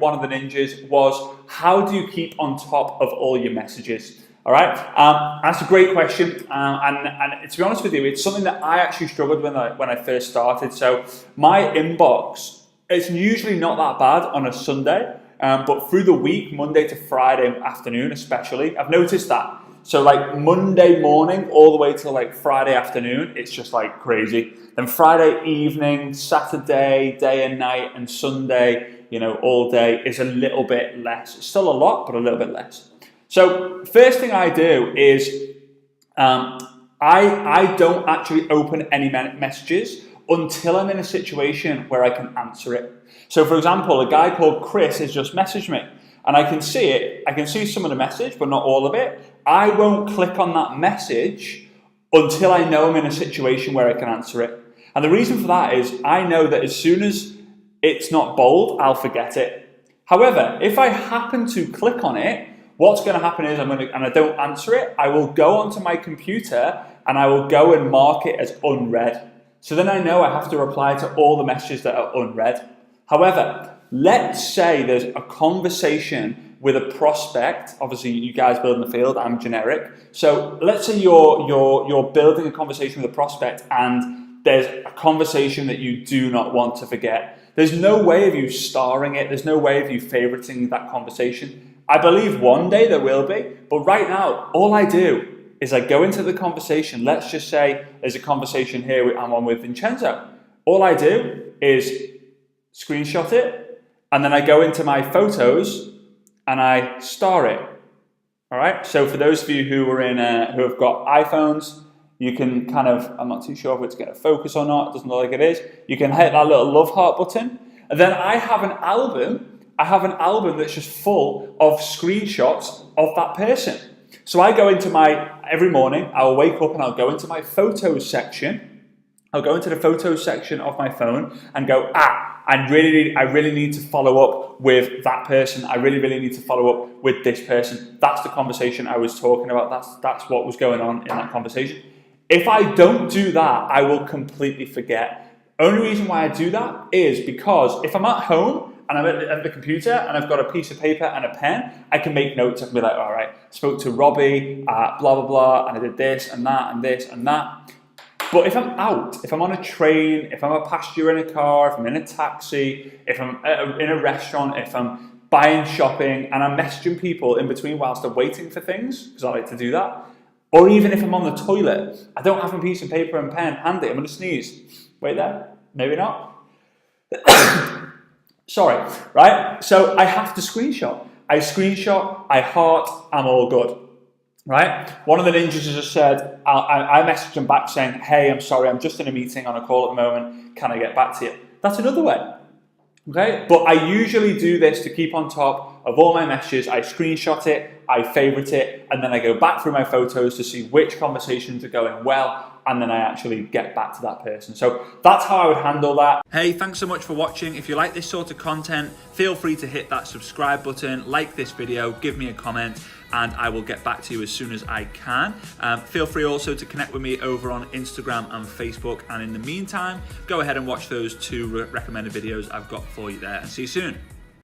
one of the ninjas was, how do you keep on top of all your messages? All right, that's a great question, and to be honest with you, it's something that I actually struggled with when I first started. So my inbox, it's usually not that bad on a Sunday, but through the week, Monday to Friday afternoon especially, I've noticed that. So like Monday morning all the way till like Friday afternoon, it's just like crazy. Then Friday evening, Saturday, day and night, and Sunday, all day is a little bit less. It's still a lot, but a little bit less. So first thing I do is I don't actually open any messages until I'm in a situation where I can answer it. So for example, a guy called Chris has just messaged me and I can see it. I can see some of the message, but not all of it. I won't click on that message until I know I'm in a situation where I can answer it. And the reason for that is I know that as soon as it's not bold, I'll forget it. However, if I happen to click on it, what's going to happen is and I don't answer it, I will go onto my computer and I will go and mark it as unread. So then I know I have to reply to all the messages that are unread. However, let's say there's a conversation with a prospect. Obviously, you guys build in the field, I'm generic. So let's say you're building a conversation with a prospect and there's a conversation that you do not want to forget. There's no way of you starring it. There's no way of you favoriting that conversation. I believe one day there will be, but right now, all I do is I go into the conversation. Let's just say there's a conversation here I'm on with Vincenzo. All I do is screenshot it, and then I go into my photos and I star it. All right. So for those of you who have got iPhones, you can kind of, I'm not too sure if it's going to focus or not. It doesn't look like it is. You can hit that little love heart button, and then I have an album that's just full of screenshots of that person. So I go into every morning, I'll wake up and I'll go into my photos section. I'll go into the photos section of my phone and go, I really need to follow up with that person. I really need to follow up with this person. That's the conversation I was talking about. That's what was going on in that conversation. If I don't do that, I will completely forget. Only reason why I do that is because if I'm at home, and I'm at the computer and I've got a piece of paper and a pen, I can make notes. I can be like, all right, spoke to Robbie, blah, blah, blah, and I did this and that and this and that. But if I'm out, if I'm on a train, if I'm a passenger in a car, if I'm in a taxi, if I'm in a restaurant, if I'm buying shopping and I'm messaging people in between whilst I'm waiting for things, because I like to do that, or even if I'm on the toilet, I don't have a piece of paper and pen handy, I'm going to sneeze. Wait there, maybe not. Sorry, right? So I have to screenshot. I screenshot, I heart, I'm all good, right? One of the ninjas has just said, I messaged him back saying, hey, I'm sorry, I'm just in a meeting on a call at the moment. Can I get back to you? That's another way, okay? But I usually do this to keep on top of all my messages. I screenshot it, I favorite it, and then I go back through my photos to see which conversations are going well, and then I actually get back to that person. So that's how I would handle that. Hey, thanks so much for watching. If you like this sort of content, feel free to hit that subscribe button, like this video, give me a comment, and I will get back to you as soon as I can. Feel free also to connect with me over on Instagram and Facebook. And in the meantime, go ahead and watch those two recommended videos I've got for you there, and see you soon.